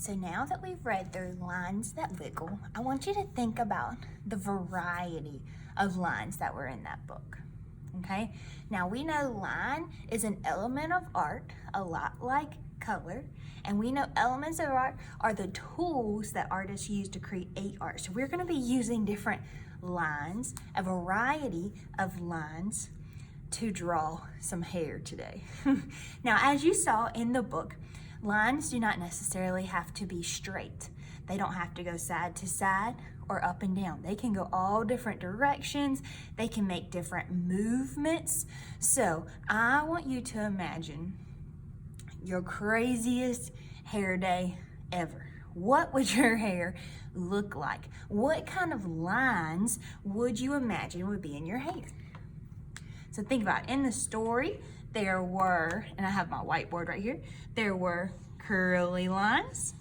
So now that we've read through lines that wiggle, I want you to think about the variety of lines that were in that book. Okay, now we know line is an element of art, a lot like color, and we know elements of art are the tools that artists use to create art. So we're going to be using different lines, a variety of lines, to draw some hair today. Now, as you saw in the book, lines do not necessarily have to be straight. They don't have to go side to side or up and down. They can go all different directions. They can make different movements. So I want you to imagine your craziest hair day ever. What would your hair look like? What kind of lines would you imagine would be in your hair? So think about it. In the story, there were, and I have my whiteboard right here, there were curly lines.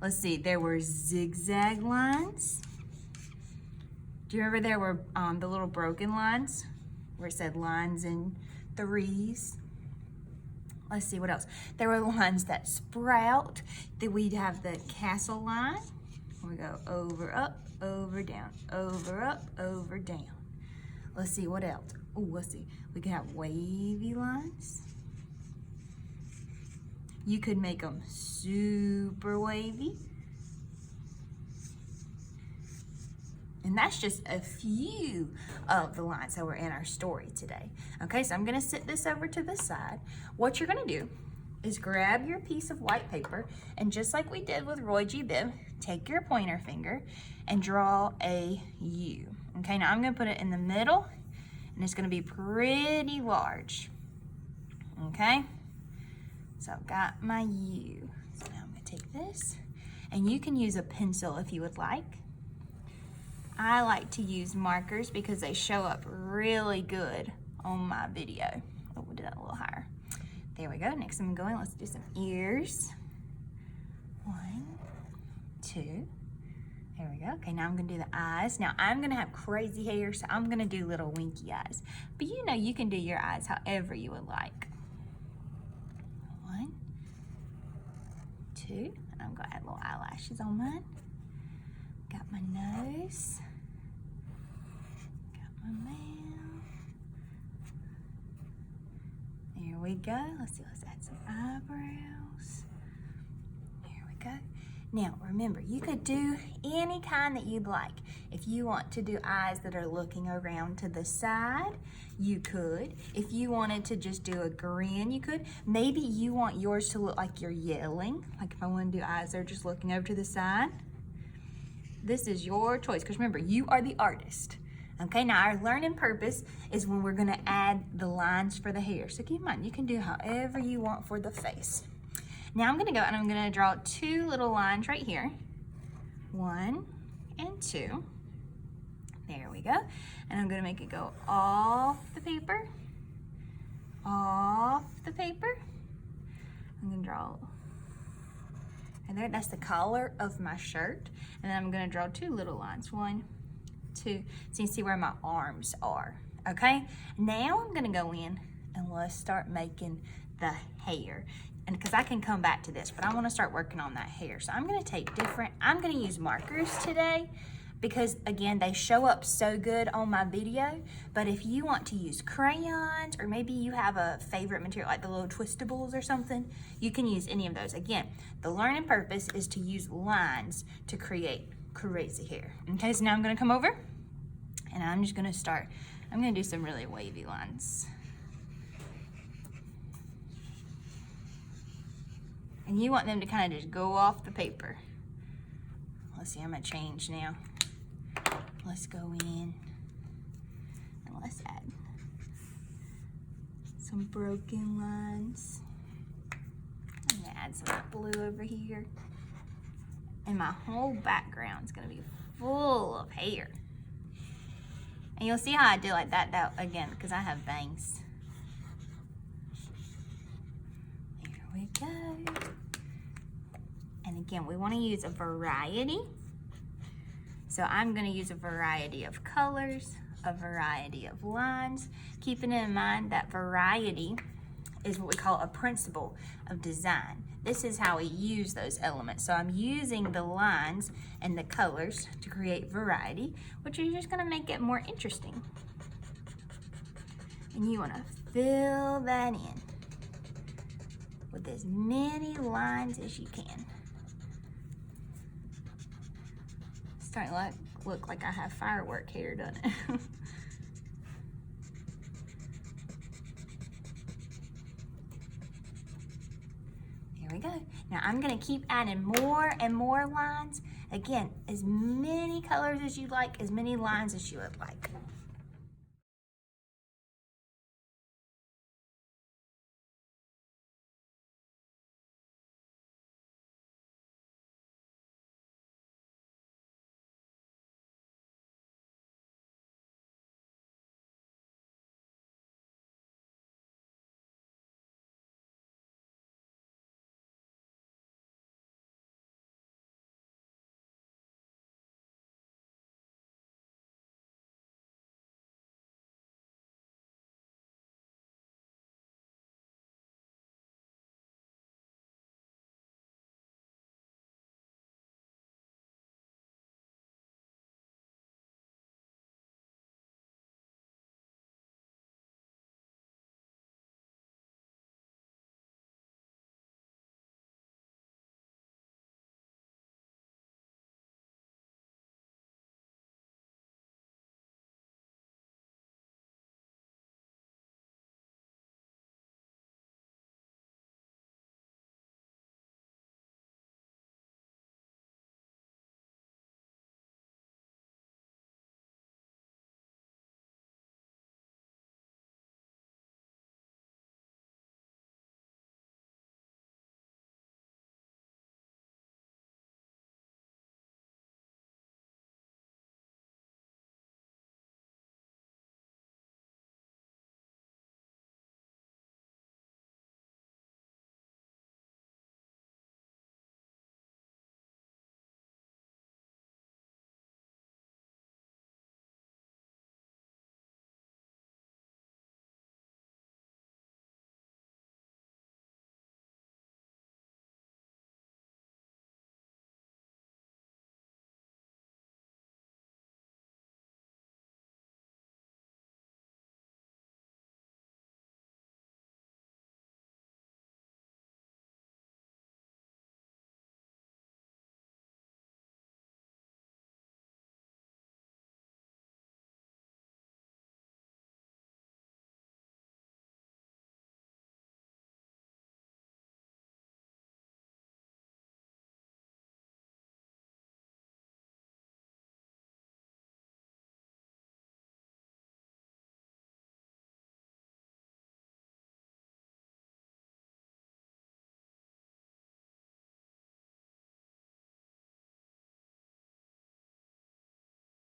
Let's see, there were zigzag lines. Do you remember there were the little broken lines where it said lines in threes? Let's see, what else? There were lines that sprout. Then we'd have the castle line. We go over, up, over, down, over, up, over, down. Let's see, what else? Oh, let's see. We could have wavy lines. You could make them super wavy. And that's just a few of the lines that were in our story today. Okay, so I'm gonna sit this over to the side. What you're gonna do is grab your piece of white paper, and just like we did with Roy G. Biv, take your pointer finger and draw a U. Okay, now I'm gonna put it in the middle, and it's gonna be pretty large. Okay? So I've got my U. So now I'm gonna take this, and you can use a pencil if you would like. I like to use markers because they show up really good on my video. Oh, we'll do that a little higher. There we go. Next I'm going, let's do some ears. 1, 2. There we go. Okay, now I'm gonna do the eyes. Now I'm gonna have crazy hair, so I'm gonna do little winky eyes. But you know, you can do your eyes however you would like. 1, 2, and I'm gonna add little eyelashes on mine. Got my nose. Got my mouth. There we go. Let's see, let's add some eyebrows. There we go. Now, remember, you could do any kind that you'd like. If you want to do eyes that are looking around to the side, you could. If you wanted to just do a grin, you could. Maybe you want yours to look like you're yelling. Like if I want to do eyes that are just looking over to the side. This is your choice, because remember, you are the artist. Okay, now our learning purpose is when we're gonna add the lines for the hair. So keep in mind, you can do however you want for the face. Now I'm gonna go and I'm gonna draw 2 little lines right here. 1 and 2. There we go. And I'm gonna make it go off the paper, off the paper. I'm gonna draw, and there, that's the collar of my shirt. And then I'm gonna draw 2 little lines. 1, 2, so you can see where my arms are, okay? Now I'm gonna go in and let's start making the hair. And because I can come back to this, but I wanna start working on that hair. So I'm gonna use markers today because again, they show up so good on my video. But if you want to use crayons, or maybe you have a favorite material like the little twistables or something, you can use any of those. Again, the learning purpose is to use lines to create crazy hair. Okay, so now I'm gonna come over and I'm just gonna start, I'm gonna do some really wavy lines. And you want them to kind of just go off the paper. Let's see, I'm gonna change now. Let's go in and let's add some broken lines. I'm gonna add some blue over here. And my whole background is gonna be full of hair. And you'll see how I do like that again, because I have bangs. There we go. And again, we want to use a variety. So I'm going to use a variety of colors, a variety of lines, keeping in mind that variety is what we call a principle of design. this is how we use those elements. So I'm using the lines and the colors to create variety, which is just gonna make it more interesting. And you wanna fill that in with as many lines as you can. It's starting to look like I have firework here, doesn't it? There we go. Now I'm gonna keep adding more and more lines. Again, as many colors as you like, as many lines as you would like.